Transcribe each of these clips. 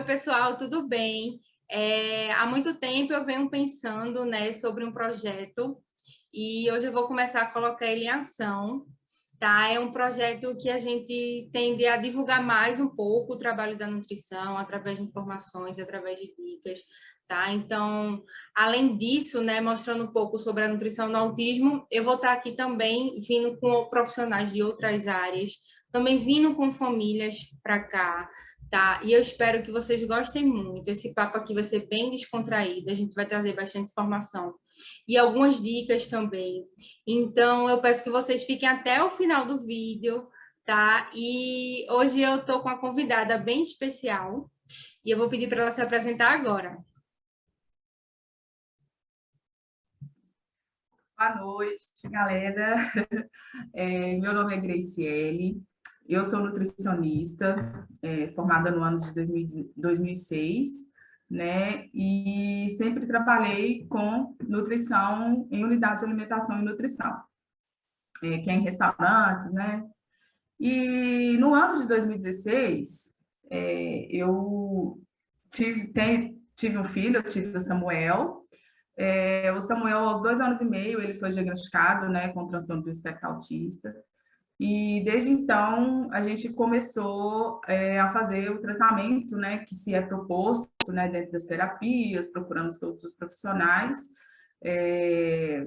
pessoal, tudo bem? Há muito tempo eu venho pensando, né, sobre um projeto e hoje eu vou começar a colocar ele em ação, tá? É um projeto que a gente tende a divulgar mais um pouco o trabalho da nutrição, através de informações, através de dicas, tá? Então, além disso, né, mostrando um pouco sobre a nutrição no autismo, eu vou estar aqui também vindo com profissionais de outras áreas, também vindo com famílias para cá, tá? E eu espero que vocês gostem muito. Esse papo aqui vai ser bem descontraído, a gente vai trazer bastante informação e algumas dicas também. Então, eu peço que vocês fiquem até o final do vídeo, tá? E hoje eu tô com uma convidada bem especial e eu vou pedir para ela se apresentar agora. Boa noite, galera. Meu nome é Graciele, eu sou nutricionista, formada no ano de 2006, né? E sempre trabalhei com nutrição em unidade de alimentação e nutrição, que é em restaurantes, né? E no ano de 2016, eu tive um filho, eu tive o Samuel. O Samuel, aos 2 anos e meio, ele foi diagnosticado, né, com transtorno do espectro autista. E desde então a gente começou a fazer o tratamento, né, que se é proposto, né, dentro das terapias, procuramos todos os profissionais. É,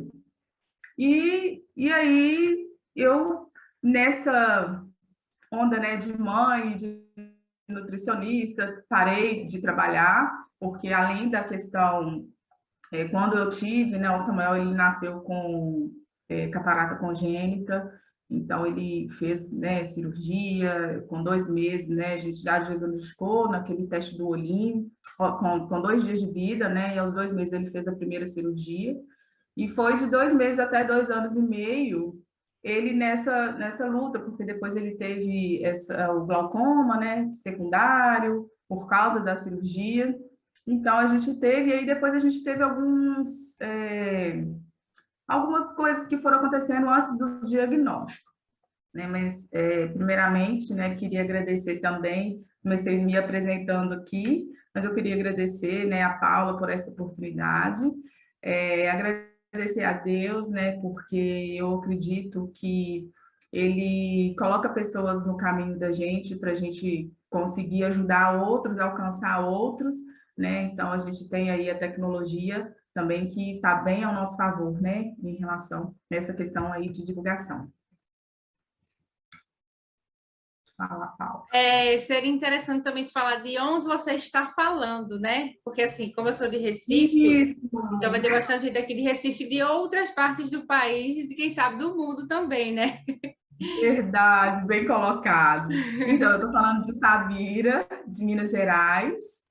e aí eu, nessa onda, né, de mãe, de nutricionista, parei de trabalhar, porque além da questão quando eu tive, né, o Samuel, ele nasceu com catarata congênita, então ele fez, né, cirurgia, com 2 meses, né, a gente já diagnosticou naquele teste do olhinho, com 2 dias de vida, né, e aos 2 meses ele fez a primeira cirurgia, e foi de 2 meses até 2 anos e meio, ele nessa luta, porque depois ele teve o glaucoma, né, secundário, por causa da cirurgia. Então, a gente teve, e aí depois a gente teve algumas coisas que foram acontecendo antes do diagnóstico, né? Mas, primeiramente, né, queria agradecer também, comecei me apresentando aqui, mas eu queria agradecer, né, a Paula por essa oportunidade, agradecer a Deus, né, porque eu acredito que Ele coloca pessoas no caminho da gente para a gente conseguir ajudar outros, alcançar outros, né? Então, a gente tem aí a tecnologia também que está bem ao nosso favor, né, em relação a essa questão aí de divulgação. Fala, Paula. Seria interessante também te falar de onde você está falando, né? Porque, assim, como eu sou de Recife, Isso. então vai ter bastante gente aqui de Recife, de outras partes do país e, quem sabe, do mundo também, né? Verdade, bem colocado. Então, eu estou falando de Itabira, de Minas Gerais.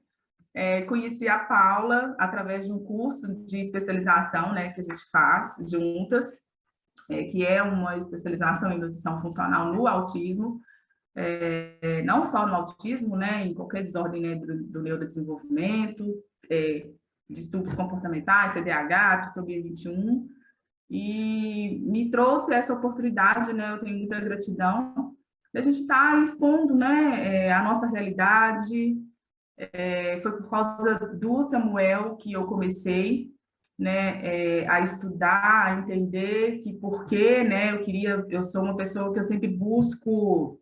Conheci a Paula através de um curso de especialização, né, que a gente faz juntas, que é uma especialização em nutrição funcional no autismo, não só no autismo, né, em qualquer desordem, né, do neurodesenvolvimento, distúrbios comportamentais, CDAH, trissomia 21, e me trouxe essa oportunidade, né, eu tenho muita gratidão, da gente estar expondo, né, a nossa realidade. Foi por causa do Samuel que eu comecei, né, a estudar, a entender que por quê, né, eu sou uma pessoa que eu sempre busco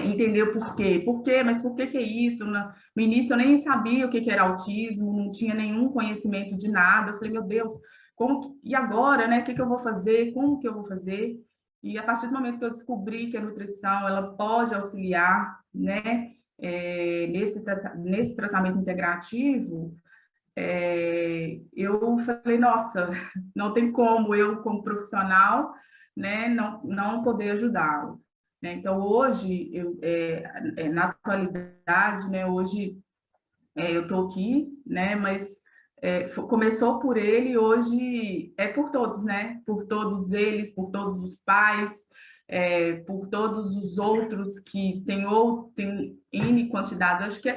entender por quê, mas por que é isso? No início eu nem sabia o que era autismo, não tinha nenhum conhecimento de nada, eu falei, meu Deus, e agora, né, o que eu vou fazer, como que eu vou fazer? E a partir do momento que eu descobri que a nutrição, ela pode auxiliar, né, nesse tratamento integrativo, eu falei, nossa, não tem como eu, como profissional, né, não poder ajudá-lo. Né? Então, hoje, na atualidade, né, hoje eu estou aqui, né, mas começou por ele, hoje é por todos, né, por todos eles, por todos os pais, por todos os outros que tem N quantidades. Acho que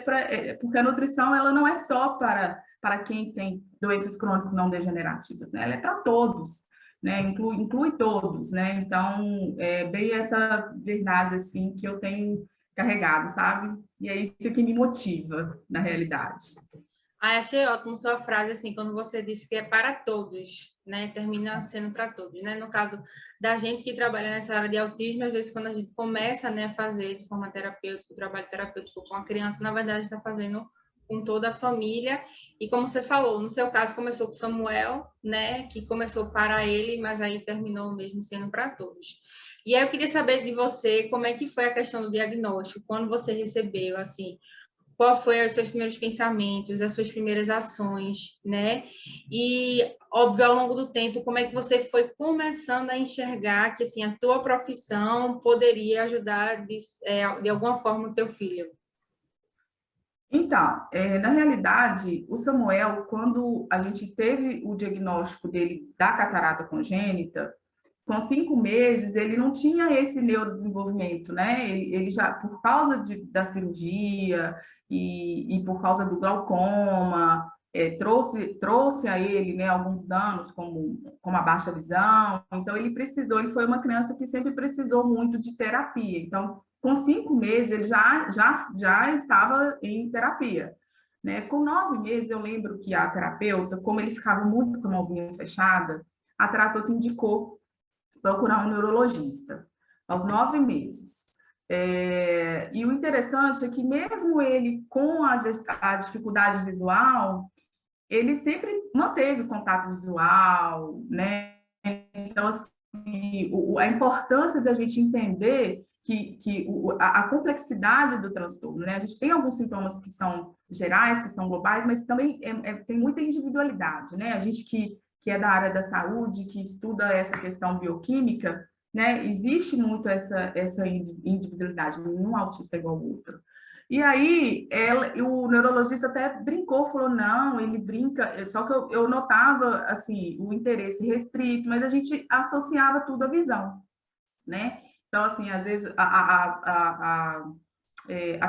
porque a nutrição ela não é só para quem tem doenças crônicas não degenerativas, né? Ela é para todos, né? Inclui todos, né? Então, é bem essa verdade, assim, que eu tenho carregado, sabe? E é isso que me motiva, na realidade. Ah, achei ótimo sua frase, assim, quando você disse que é para todos, né? Termina sendo para todos, né? No caso da gente que trabalha nessa área de autismo, às vezes quando a gente começa, né, a fazer de forma terapêutica, o trabalho terapêutico com a criança, na verdade está fazendo com toda a família. E como você falou, no seu caso começou com Samuel, né, que começou para ele, mas aí terminou mesmo sendo para todos. E aí eu queria saber de você como é que foi a questão do diagnóstico, quando você recebeu, assim, qual foi os seus primeiros pensamentos, as suas primeiras ações, né? E, óbvio, ao longo do tempo, como é que você foi começando a enxergar que, assim, a tua profissão poderia ajudar de alguma forma o teu filho? Então, na realidade, o Samuel, quando a gente teve o diagnóstico dele da catarata congênita, com 5 meses, ele não tinha esse neurodesenvolvimento, né? Ele já, por causa da cirurgia e por causa do glaucoma, trouxe a ele, né, alguns danos, como a baixa visão. Então, ele foi uma criança que sempre precisou muito de terapia. Então, com 5 meses, ele já estava em terapia. Né? Com 9 meses, eu lembro que a terapeuta, como ele ficava muito com a mãozinha fechada, a terapeuta indicou procurar um neurologista, aos 9 meses. E o interessante é que mesmo ele com a dificuldade visual, ele sempre manteve contato visual, né? Então, assim, a importância da gente entender a complexidade do transtorno, né? A gente tem alguns sintomas que são gerais, que são globais, mas também tem muita individualidade, né? A gente que é da área da saúde, que estuda essa questão bioquímica, né? Existe muito essa individualidade, nenhum autista é igual ao outro. E aí, o neurologista até brincou, falou, não, ele brinca, só que eu notava, assim, o interesse restrito, mas a gente associava tudo à visão, né? Então, assim, às vezes, a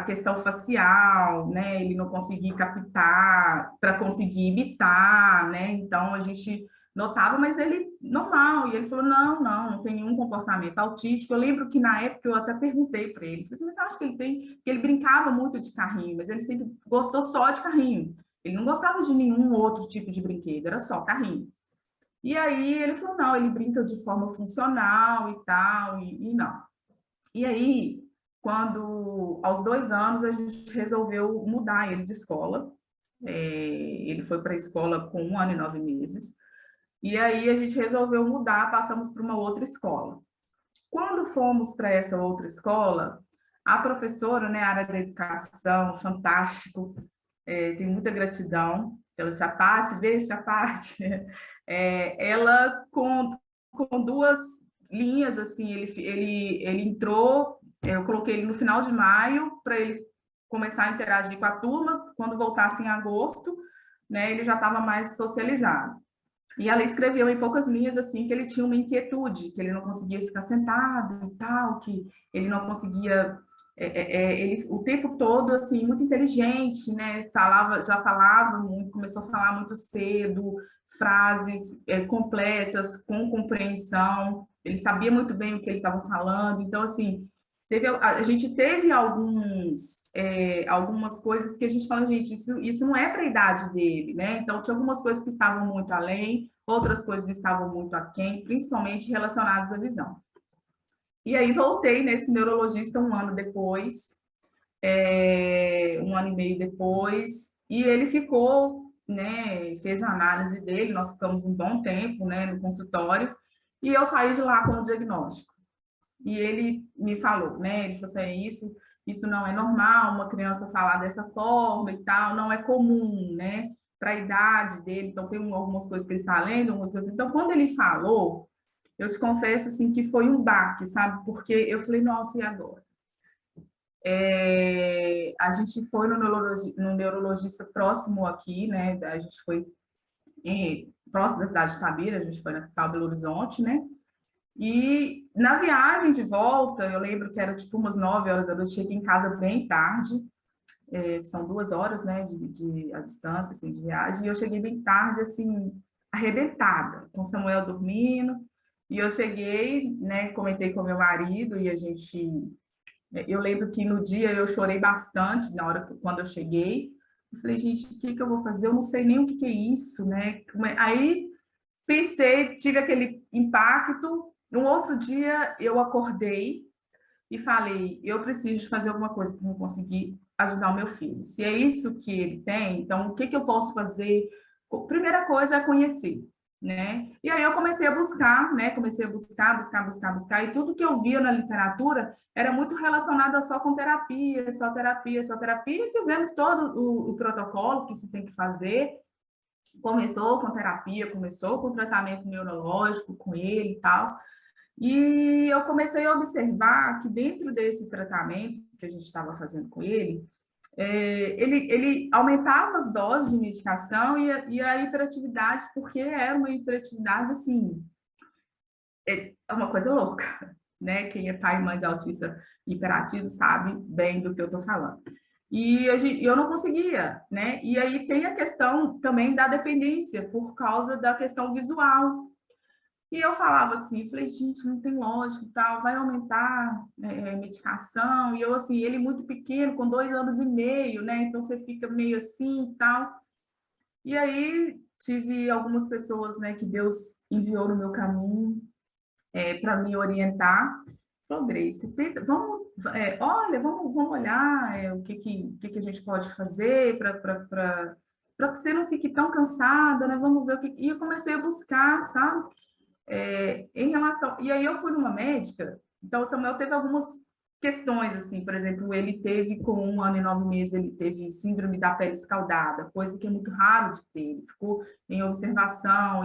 questão facial, né? Ele não conseguia captar para conseguir imitar, né? Então, a gente notava, mas ele normal. E ele falou, não tem nenhum comportamento autístico. Eu lembro que na época eu até perguntei para ele, falei assim, mas você acha que ele tem... Que ele brincava muito de carrinho, mas ele sempre gostou só de carrinho. Ele não gostava de nenhum outro tipo de brinquedo, era só carrinho. E aí ele falou, não, ele brinca de forma funcional e tal, e não. E aí, quando, aos 2 anos, a gente resolveu mudar ele de escola. Ele foi para a escola com 1 ano e 9 meses. E aí a gente resolveu mudar, passamos para uma outra escola. Quando fomos para essa outra escola, a professora, né, a área da educação, fantástico, tenho muita gratidão pela tia Pati, beijo, tia Pati. Ela, com 2 linhas, assim, ele entrou, eu coloquei ele no final de maio, para ele começar a interagir com a turma, quando voltasse em agosto, né, ele já estava mais socializado. E ela escreveu em poucas linhas, assim, que ele tinha uma inquietude, que ele não conseguia ficar sentado e tal, que ele não conseguia... ele o tempo todo, assim, muito inteligente, né? Já falava muito, começou a falar muito cedo, frases completas, com compreensão. Ele sabia muito bem o que ele estava falando. Então, assim, a gente teve algumas coisas que a gente fala, gente, isso não é para a idade dele, né? Então, tinha algumas coisas que estavam muito além, outras coisas estavam muito aquém, principalmente relacionadas à visão. E aí voltei nesse neurologista 1 ano depois, 1 ano e meio depois, e ele ficou, né, fez a análise dele, nós ficamos um bom tempo, né, no consultório, e eu saí de lá com o diagnóstico. E ele me falou, né? Ele falou assim, isso não é normal, uma criança falar dessa forma e tal, não é comum, né? Para a idade dele, então tem algumas coisas que ele está lendo, algumas coisas. Então, quando ele falou, eu te confesso assim que foi um baque, sabe? Porque eu falei, nossa, e agora? A gente foi no neurologista próximo aqui, né? A gente foi próximo da cidade de Itabira, a gente foi na capital Belo Horizonte, né? E na viagem de volta, eu lembro que era tipo umas 9 horas da noite, cheguei em casa bem tarde, são 2 horas, né, a distância, assim, de viagem, e eu cheguei bem tarde, assim, arrebentada, com Samuel dormindo, e eu cheguei, né, comentei com meu marido, e a gente Eu lembro que no dia eu chorei bastante, quando eu cheguei. Eu falei, gente, o que que eu vou fazer? Eu não sei nem o que que é isso, né? Aí pensei, tive aquele impacto. No outro dia eu acordei e falei, eu preciso de fazer alguma coisa para eu conseguir ajudar o meu filho. Se é isso que ele tem, então o que que eu posso fazer? Primeira coisa é conhecer, né? E aí eu comecei a buscar, né? Comecei a buscar, e tudo que eu via na literatura era muito relacionado só com terapia, só terapia, só terapia, e fizemos todo o protocolo que se tem que fazer. Começou com terapia, começou com tratamento neurológico com ele e tal. E eu comecei a observar que dentro desse tratamento que a gente estava fazendo com ele, ele aumentava as doses de medicação e a hiperatividade, porque era uma hiperatividade, assim, é uma coisa louca, né? Quem é pai e mãe de autista hiperativo sabe bem do que eu estou falando. E eu não conseguia, né? E aí tem a questão também da dependência, por causa da questão visual. E eu falava assim, falei, gente, não tem lógica e tal, vai aumentar medicação. E eu, assim, ele muito pequeno, com 2 anos e meio, né? Então você fica meio assim e tal. E aí tive algumas pessoas, né, que Deus enviou no meu caminho para me orientar. Falou, Grace, vamos, olha, vamos olhar o que a gente pode fazer para que você não fique tão cansada, né? Vamos ver o que. E eu comecei a buscar, sabe? Em relação. E aí eu fui numa médica, então o Samuel teve algumas questões, assim, por exemplo, ele teve, com 1 ano e 9 meses, ele teve síndrome da pele escaldada, coisa que é muito raro de ter, ele ficou em observação,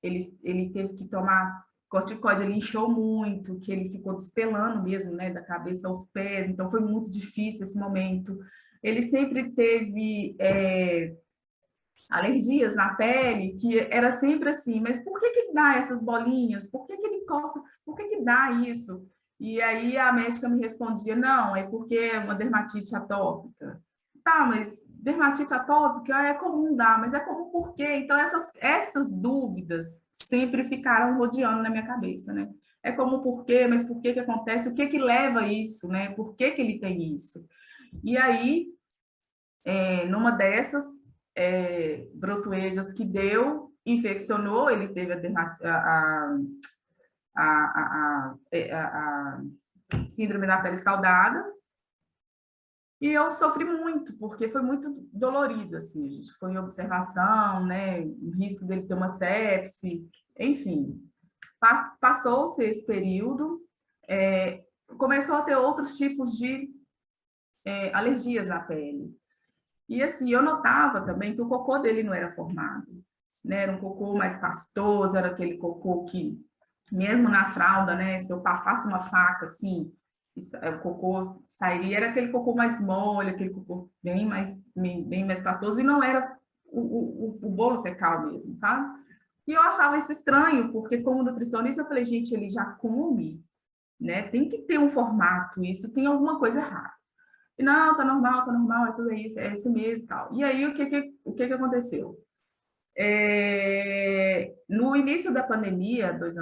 ele teve que tomar corticóide, ele inchou muito, que ele ficou despelando mesmo, né, da cabeça aos pés, então foi muito difícil esse momento. Ele sempre teve alergias na pele, que era sempre assim, mas por que que dá essas bolinhas? Por que que ele coça? Por que que dá isso? E aí a médica me respondia, não, é porque é uma dermatite atópica. Tá, mas dermatite atópica é comum dar, mas é comum por quê? Então essas dúvidas sempre ficaram rodeando na minha cabeça, né? É comum por quê, mas por que que acontece? O que que leva a isso, né? Por que que ele tem isso? E aí, numa dessas brotoejas que deu, infeccionou, ele teve a síndrome da pele escaldada, e eu sofri muito, porque foi muito dolorido, assim, a gente ficou em observação, né, o risco dele ter uma sepse, enfim. Passou-se esse período, começou a ter outros tipos de alergias na pele. E assim, eu notava também que o cocô dele não era formado, né? Era um cocô mais pastoso, era aquele cocô que, mesmo na fralda, né? Se eu passasse uma faca, assim, o cocô sairia, era aquele cocô mais mole, aquele cocô bem mais pastoso, e não era o bolo fecal mesmo, sabe? E eu achava isso estranho, porque como nutricionista, eu falei, gente, ele já come, né? Tem que ter um formato, isso tem alguma coisa errada. E, não, tá normal, é tudo isso, é isso mesmo e tal. E aí, o que aconteceu? No início da pandemia, 2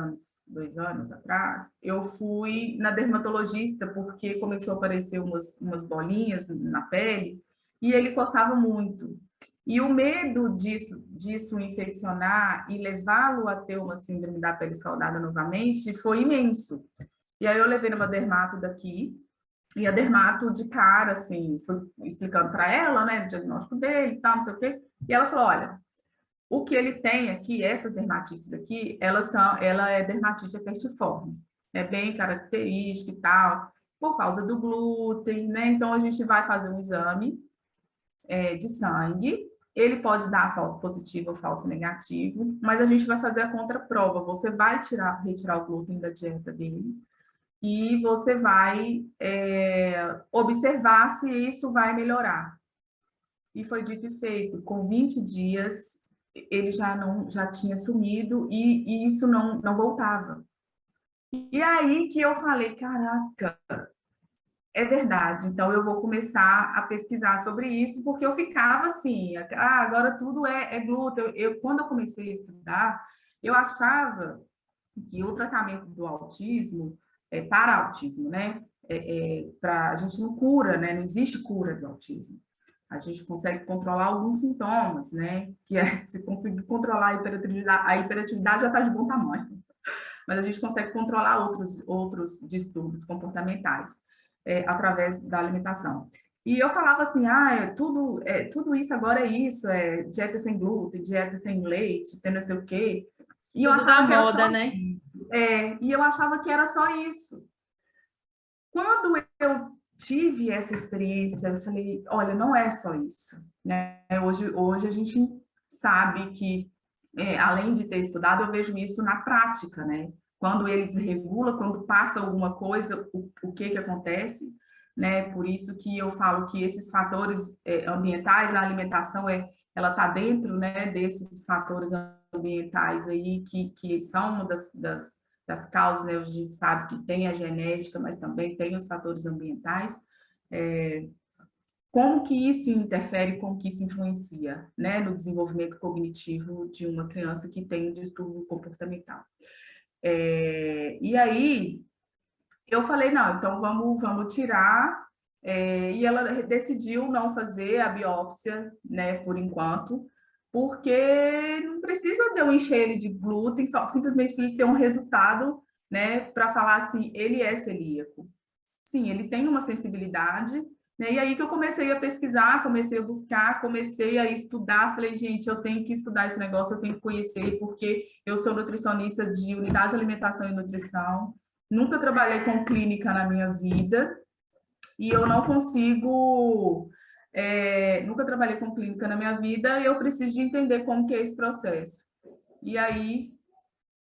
anos atrás, eu fui na dermatologista, porque começou a aparecer umas bolinhas na pele, e ele coçava muito. E o medo disso infeccionar e levá-lo a ter uma síndrome da pele escaldada novamente foi imenso. E aí eu levei numa dermato daqui, e a dermato de cara, assim, foi explicando para ela, né, o diagnóstico dele e tal, não sei o quê. E ela falou, olha, o que ele tem aqui, essas dermatites aqui, ela é dermatite herpetiforme. É bem característica e tal, por causa do glúten, né? Então, a gente vai fazer um exame de sangue. Ele pode dar falso positivo ou falso negativo, mas a gente vai fazer a contraprova. Você vai retirar o glúten da dieta dele e você vai observar se isso vai melhorar. E foi dito e feito. Com 20 dias, ele já tinha sumido e isso não voltava. E aí que eu falei, caraca, é verdade. Então eu vou começar a pesquisar sobre isso, porque eu ficava assim, agora tudo é glúten. Quando eu comecei a estudar, eu achava que o tratamento do autismo, para autismo, né? a gente não cura, né? Não existe cura do autismo. A gente consegue controlar alguns sintomas, né? Que é se conseguir controlar a hiperatividade já está de bom tamanho, mas a gente consegue controlar outros distúrbios comportamentais através da alimentação. E eu falava assim, tudo isso agora é isso, dieta sem glúten, dieta sem leite, tem não sei o quê. E eu Tudo da achava que era moda, só, né? e eu achava que era só isso. Quando eu tive essa experiência, eu falei, olha, não é só isso, né? Hoje a gente sabe que, além de ter estudado, eu vejo isso na prática, né? Quando ele desregula, quando passa alguma coisa, o que que acontece, né? Por isso que eu falo que esses fatores ambientais, a alimentação ela está dentro, né, desses fatores ambientais aí que são uma das causas, né? A gente sabe que tem a genética, mas também tem os fatores ambientais. Como que isso interfere, como que isso influencia, né, no desenvolvimento cognitivo de uma criança que tem um distúrbio comportamental. E aí, eu falei, não, então vamos tirar, e ela decidiu não fazer a biópsia, né, por enquanto, porque não precisa de um enxerto de glúten, só simplesmente para ele ter um resultado, né, para falar assim, ele é celíaco. Sim, ele tem uma sensibilidade, né, e aí que eu comecei a pesquisar, comecei a buscar, comecei a estudar, falei, gente, eu tenho que estudar esse negócio, eu tenho que conhecer, porque eu sou nutricionista de unidade de alimentação e nutrição, nunca trabalhei com clínica na minha vida, e eu não consigo, nunca trabalhei com clínica na minha vida, e eu preciso de entender como que é esse processo. E aí,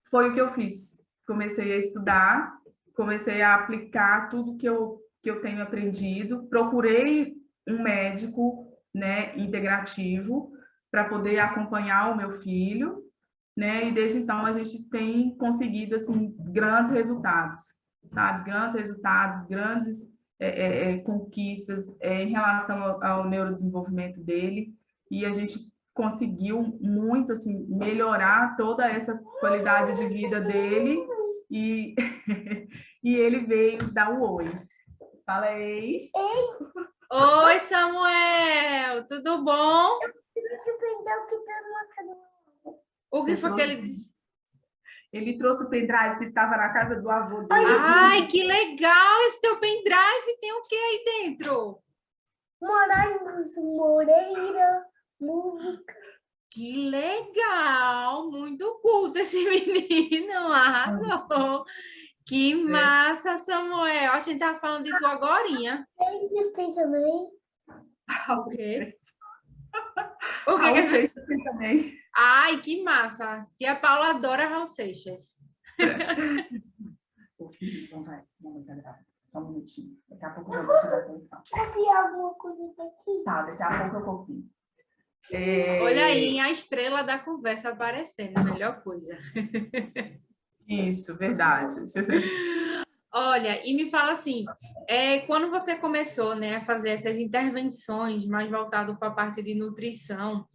foi o que eu fiz. Comecei a estudar, comecei a aplicar tudo que eu tenho aprendido, procurei um médico, né, integrativo, para poder acompanhar o meu filho, né? E desde então a gente tem conseguido assim grandes resultados, sabe? Grandes resultados, grandes conquistas em relação ao neurodesenvolvimento dele, e a gente conseguiu muito assim melhorar toda essa qualidade de vida dele e e ele veio dar o oi. Falei. Oi, Samuel, tudo bom? O que Você foi que trouxe? ele disse? Ele trouxe o pendrive que estava na casa do avô dele. Ai, que legal! Esse teu pendrive tem o que aí dentro? Morangos, Moreira, música. Que legal! Muito culto esse menino, arrasou! Que massa, Samuel! A gente tava falando de tu agorinha. Tem também. O quê? O que Raul que é? Seixas tem também. Ai, que massa! Tia Paula adora Raul Seixas. Então vai, vamos gravar. Só um minutinho. Daqui a pouco eu vou te dar atenção. Copiar alguma coisa daqui? Tá, daqui a pouco eu copio. Olha aí, a estrela da conversa aparecendo, a melhor coisa. Isso, verdade. Olha, e me fala assim, quando você começou, né, a fazer essas intervenções mais voltado para a parte de nutrição,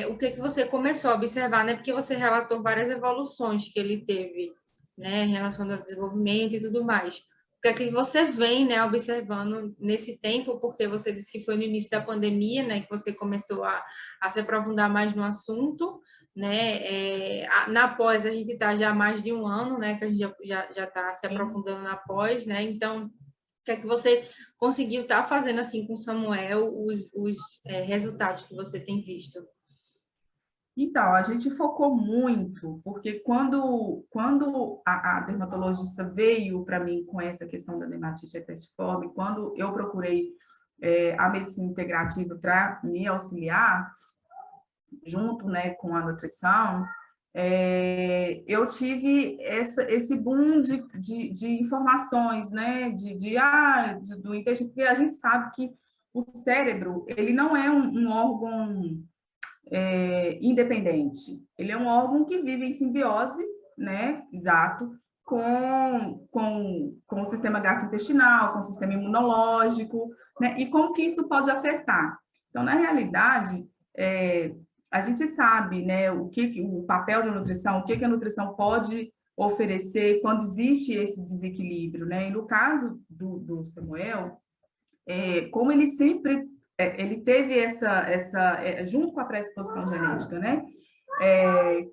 o que que você começou a observar, né? Porque você relatou várias evoluções que ele teve, né, em relação ao desenvolvimento e tudo mais. O que é que você vem, né, observando nesse tempo? Porque você disse que foi no início da pandemia, né, que você começou a se aprofundar mais no assunto, né? Na pós a gente está já há mais de um ano, né, que a gente já está se aprofundando na pós, né? Então, o que é que você conseguiu estar fazendo assim com o Samuel, os resultados que você tem visto? Então, a gente focou muito, porque quando a dermatologista veio para mim com essa questão da dermatite herpetiforme, quando eu procurei a medicina integrativa para me auxiliar, junto, né, com a nutrição, eu tive esse boom de informações, né, do intestino, porque a gente sabe que o cérebro, ele não é um órgão independente, ele é um órgão que vive em simbiose, né, exato, com o sistema gastrointestinal, com o sistema imunológico, né, e como que isso pode afetar. Então, na realidade, a gente sabe, né, o papel da nutrição, o que a nutrição pode oferecer quando existe esse desequilíbrio, né? E no caso do Samuel, como ele sempre, ele teve junto com a predisposição genética, né?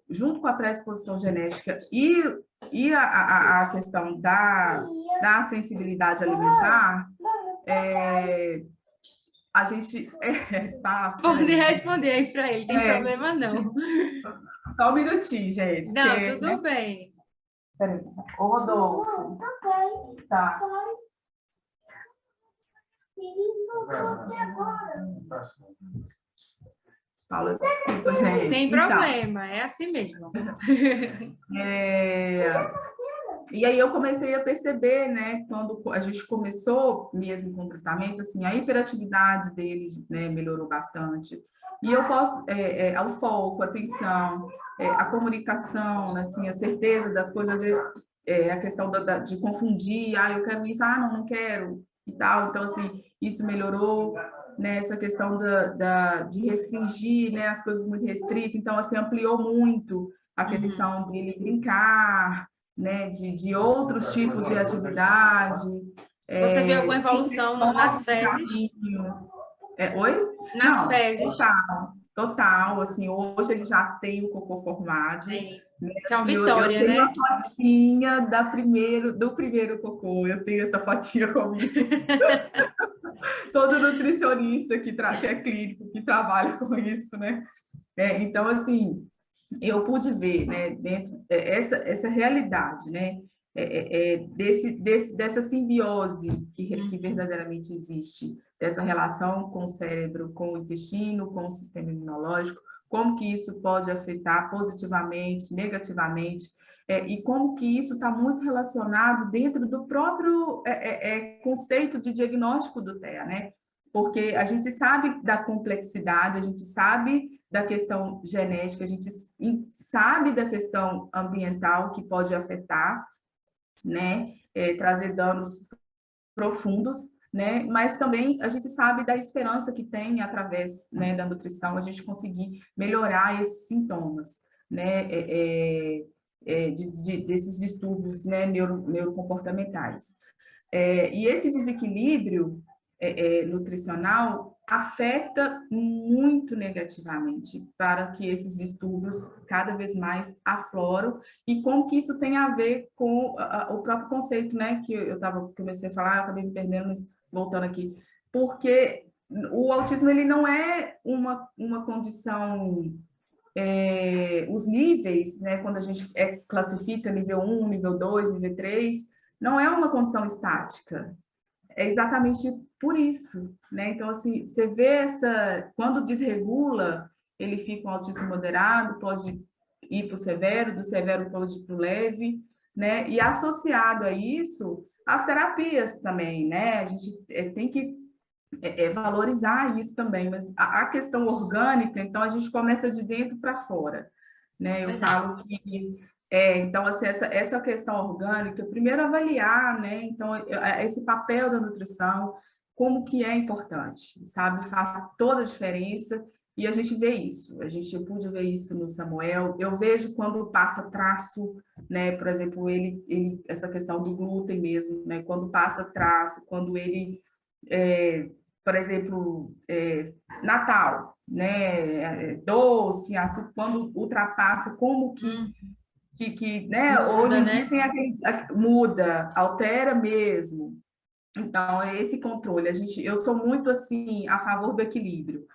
Junto com a predisposição genética e a questão da sensibilidade alimentar, a gente... Pode responder aí para ele, tem problema não. Só um minutinho, gente. Não, tudo bem. Peraí. Ô, Rodolfo. Tá. Paula, desculpa, gente. Sem problema, é assim mesmo. E aí eu comecei a perceber, né, quando a gente começou mesmo com o tratamento, assim, a hiperatividade dele, né, melhorou bastante. E eu posso, o foco, a atenção, a comunicação, assim, a certeza das coisas, às vezes, a questão de confundir, eu quero isso, não quero, e tal. Então, assim, isso melhorou, né, essa questão de restringir, né, as coisas muito restritas. Então, assim, ampliou muito a questão dele brincar, né, de outros tipos de atividade. Você viu alguma evolução nas fezes? Oi? Nas fezes? Total, assim, hoje ele já tem o cocô formado. Né? Assim, é uma vitória, eu tenho né? a fotinha do primeiro cocô, eu tenho essa fotinha comigo. Todo nutricionista que é clínico, que trabalha com isso, né? Então, assim, eu pude ver, né, dentro essa realidade, né, dessa simbiose que verdadeiramente existe, dessa relação com o cérebro, com o intestino, com o sistema imunológico, como que isso pode afetar positivamente, negativamente, e como que isso está muito relacionado dentro do próprio conceito de diagnóstico do TEA, né? Porque a gente sabe da complexidade, a gente sabe da questão genética, a gente sabe da questão ambiental que pode afetar, né, trazer danos profundos, né, mas também a gente sabe da esperança que tem através, né, da nutrição, a gente conseguir melhorar esses sintomas, né, desses distúrbios, né, neurocomportamentais. E esse desequilíbrio nutricional afeta muito negativamente para que esses distúrbios cada vez mais afloram e como que isso tem a ver com o próprio conceito, né, que comecei a falar, eu acabei me perdendo, mas voltando aqui, porque o autismo ele não é uma condição, os níveis, né, quando a gente classifica nível 1, nível 2, nível 3, não é uma condição estática. É exatamente por isso, né? Então, assim, você vê quando desregula, ele fica um autismo moderado, pode ir para o severo, do severo pode ir para o leve, né? E associado a isso, as terapias também, né? A gente tem que valorizar isso também, mas a questão orgânica, então, a gente começa de dentro para fora, né? Eu falo que então, assim, essa questão orgânica, primeiro avaliar, né? Então, esse papel da nutrição, como que é importante, sabe? Faz toda a diferença e a gente vê isso. Eu pude ver isso no Samuel. Eu vejo quando passa traço, né? Por exemplo, essa questão do glúten mesmo, né? Quando passa traço, quando ele, por exemplo, Natal, né? Doce, açúcar, quando ultrapassa, como que né, muda, hoje em né? dia tem muda, altera mesmo. Então, é esse controle. Eu sou muito assim a favor do equilíbrio,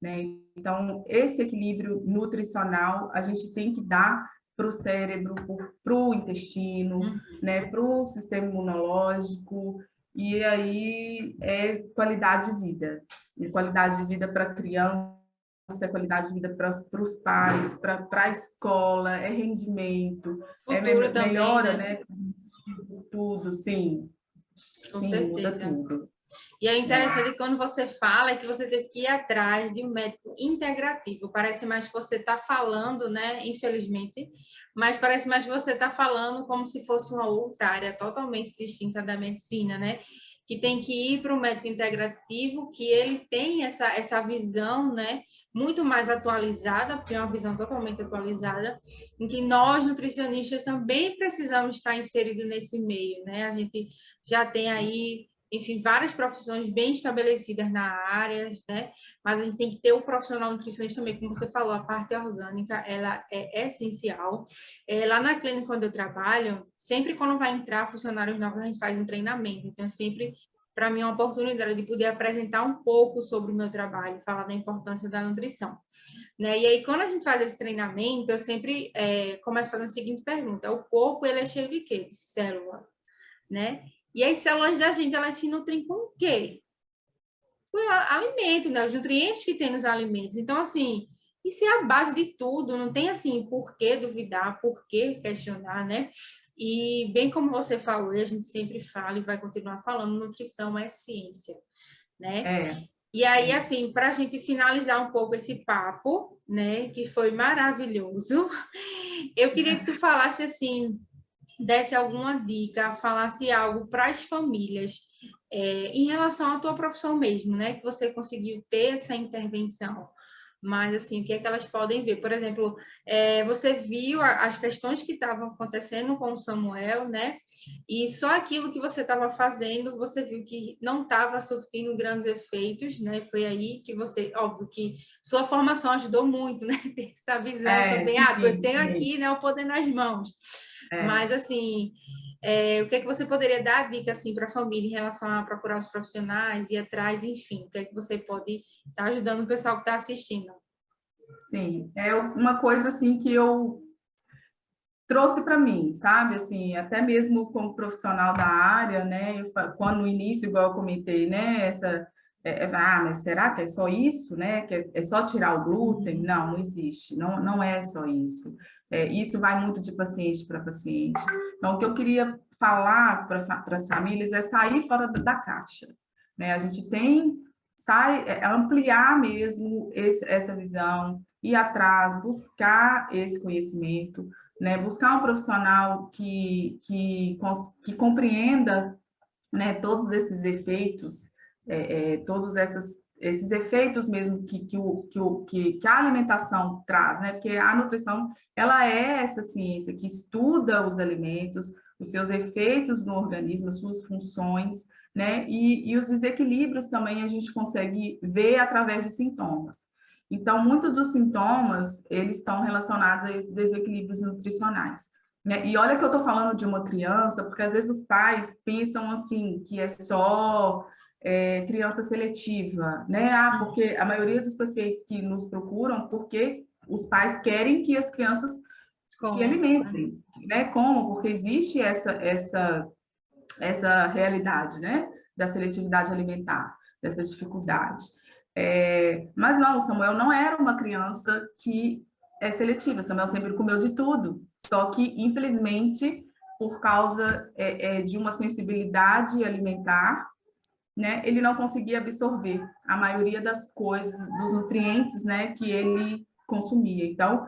né? Então, esse equilíbrio nutricional a gente tem que dar para o cérebro, para o intestino, né, para o sistema imunológico, e aí qualidade de vida. E qualidade de vida para a criança, qualidade de vida para os pais, para a escola, rendimento, Futuro também, melhora, né? Tudo, sim. Com sim, certeza. muda tudo. E é interessante quando você fala é que você teve que ir atrás de um médico integrativo. Parece mais que você está falando, né? Infelizmente, mas parece mais que você está falando como se fosse uma outra área totalmente distinta da medicina, né? que tem que ir para o médico integrativo, que ele tem essa visão, né, muito mais atualizada, porque é uma visão totalmente atualizada, em que nós, nutricionistas, também precisamos estar inseridos nesse meio, né? A gente já tem aí, enfim, várias profissões bem estabelecidas na área, né? Mas a gente tem que ter o profissional nutricionista também, como você falou, a parte orgânica, ela é essencial. Lá na clínica onde eu trabalho, sempre quando vai entrar funcionários novos, a gente faz um treinamento. Então, sempre, para mim, é uma oportunidade de poder apresentar um pouco sobre o meu trabalho, falar da importância da nutrição. Né? E aí, quando a gente faz esse treinamento, eu sempre começo fazendo a seguinte pergunta: o corpo, ele é cheio de quê? De célula, né? E as células da gente, elas se nutrem com o quê? Com alimento, né? Os nutrientes que tem nos alimentos. Então, assim, isso é a base de tudo. Não tem, assim, por que duvidar, por que questionar, né? E, bem como você falou, e a gente sempre fala e vai continuar falando, nutrição é ciência, né? E aí, assim, para a gente finalizar um pouco esse papo, né, que foi maravilhoso, eu queria que tu falasse, assim, desse alguma dica, falasse algo para as famílias, em relação à tua profissão mesmo, né, que você conseguiu ter essa intervenção. Mas, assim, o que é que elas podem ver? Por exemplo, você viu as questões que estavam acontecendo com o Samuel, né? E só aquilo que você estava fazendo, você viu que não estava surtindo grandes efeitos, né? Foi aí que você, óbvio que sua formação ajudou muito, né? Ter essa visão também. Eu tenho aqui, né, o poder nas mãos. Mas, assim, o que é que você poderia dar dica, assim, para a família em relação a procurar os profissionais, ir atrás, enfim, o que é que você pode estar ajudando o pessoal que está assistindo? Sim, é uma coisa assim que eu trouxe para mim, sabe? Assim, até mesmo como profissional da área, né? Quando no início, igual eu comentei, né? Mas será que é só isso, né? Que é só tirar o glúten? Não, não existe. Não é só isso. Isso vai muito de paciente para paciente. Então, o que eu queria falar para as famílias é sair fora da caixa, né? A gente tem ampliar mesmo essa visão, ir atrás, buscar esse conhecimento, né? Buscar um profissional que compreenda, né, todos esses efeitos, todos esses efeitos mesmo que a alimentação traz, né? Porque a nutrição, ela é essa ciência que estuda os alimentos, os seus efeitos no organismo, as suas funções, né? E os desequilíbrios também a gente consegue ver através de sintomas. Então, muitos dos sintomas, eles estão relacionados a esses desequilíbrios nutricionais, né? E olha que eu estou falando de uma criança, porque às vezes os pais pensam assim, que é só criança seletiva, né? Porque a maioria dos pacientes que nos procuram, porque os pais querem que as crianças se alimentem, né? Como? Porque existe essa realidade, né? Da seletividade alimentar, dessa dificuldade. Mas não, Samuel não era uma criança que é seletiva, Samuel sempre comeu de tudo, só que, infelizmente, por causa de uma sensibilidade alimentar, né, ele não conseguia absorver a maioria das coisas, dos nutrientes, né, que ele consumia. Então,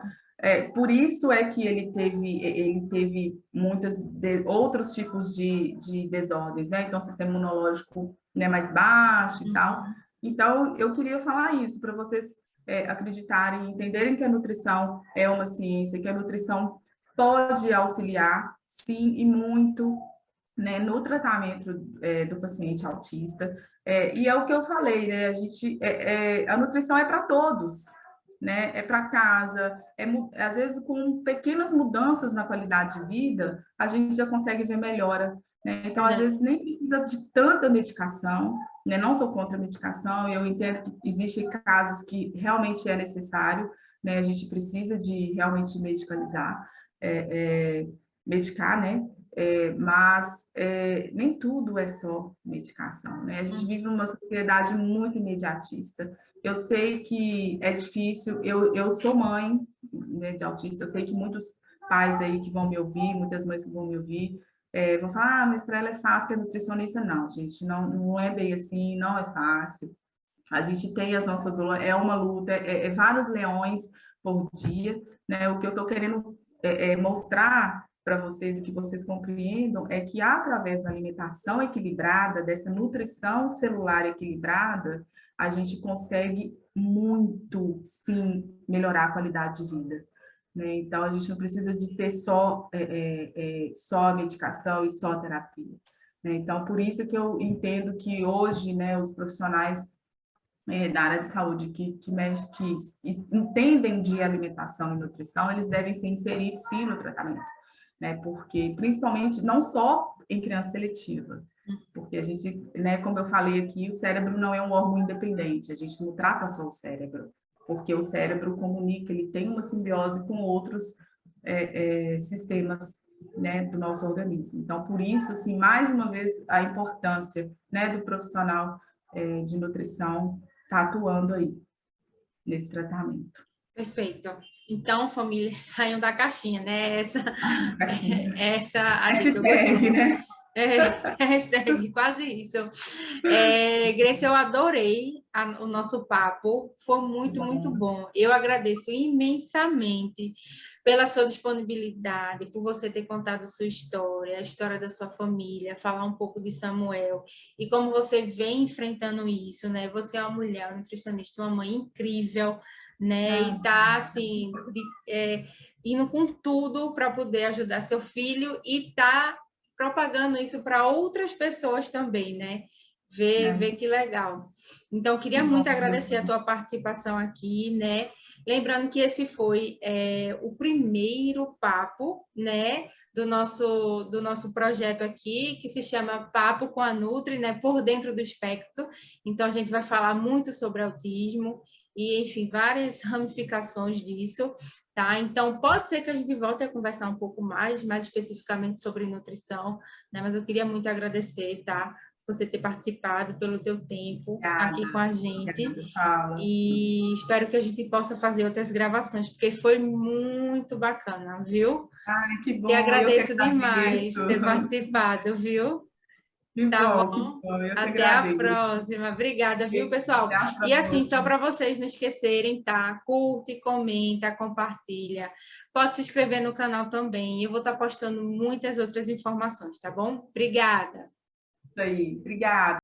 por isso é que ele teve muitos outros tipos de desordens, né? Então, o sistema imunológico, né, mais baixo e tal. Então, eu queria falar isso para vocês acreditarem, entenderem que a nutrição é uma ciência, que a nutrição pode auxiliar, sim, e muito, né, no tratamento do paciente autista. E é o que eu falei, né? A nutrição é para todos, né? É para casa, às vezes com pequenas mudanças na qualidade de vida, a gente já consegue ver melhora, né? Então, às vezes, nem precisa de tanta medicação, né? Não sou contra a medicação, eu entendo que existem casos que realmente é necessário, né? A gente precisa de realmente medicar, né? Mas nem tudo é só medicação, né? A gente vive numa sociedade muito imediatista. Eu sei que é difícil, eu sou mãe, né, de autista, eu sei que muitos pais aí que vão me ouvir, muitas mães que vão me ouvir, vão falar, mas para ela é fácil, que é nutricionista. Não, gente, não é bem assim, não é fácil. A gente tem as nossas, é uma luta, vários leões por dia, né? O que eu estou querendo mostrar para vocês e que vocês compreendam é que através da alimentação equilibrada, dessa nutrição celular equilibrada, a gente consegue muito, sim, melhorar a qualidade de vida, né? Então, a gente não precisa de ter só medicação e só terapia, né? Então, por isso que eu entendo que hoje, né, os profissionais da área de saúde que entendem de alimentação e nutrição, eles devem ser inseridos, sim, no tratamento, né? Porque, principalmente, não só em criança seletiva, porque a gente, né, como eu falei aqui, o cérebro não é um órgão independente, a gente não trata só o cérebro, porque o cérebro comunica, ele tem uma simbiose com outros sistemas, né, do nosso organismo. Então, por isso, assim, mais uma vez, a importância, né, do profissional de nutrição estar atuando aí nesse tratamento. Perfeito. Então, famílias, saiam da caixinha, né? Essa a dica eu gostei. Né? Hashtag, quase isso. Grace, eu adorei o nosso papo, foi muito, muito bom. Eu agradeço imensamente pela sua disponibilidade, por você ter contado sua história, a história da sua família, falar um pouco de Samuel e como você vem enfrentando isso, né? Você é uma mulher, uma nutricionista, uma mãe incrível, né? E tá assim, indo com tudo para poder ajudar seu filho e tá propagando isso para outras pessoas também, né? Ver que legal. Então, queria muito agradecer a tua participação aqui, né? Lembrando que esse foi o primeiro papo, né? Do nosso projeto aqui, que se chama Papo com a Nutri, né? Por dentro do espectro. Então, a gente vai falar muito sobre autismo e, enfim, várias ramificações disso, tá? Então, pode ser que a gente volte a conversar um pouco mais especificamente sobre nutrição, né? Mas eu queria muito agradecer, tá? Você ter participado, pelo teu tempo aqui com a gente. E espero que a gente possa fazer outras gravações, porque foi muito bacana, viu? Ai, que bom. Te agradeço demais por ter participado, viu? Tá bom? Que bom. Eu que Até a agradeço. próxima. Obrigada, viu, pessoal? E assim, só para vocês não esquecerem, tá? Curte, comenta, compartilha. Pode se inscrever no canal também. Eu vou estar postando muitas outras informações, tá bom? Obrigada. Isso aí. Obrigada.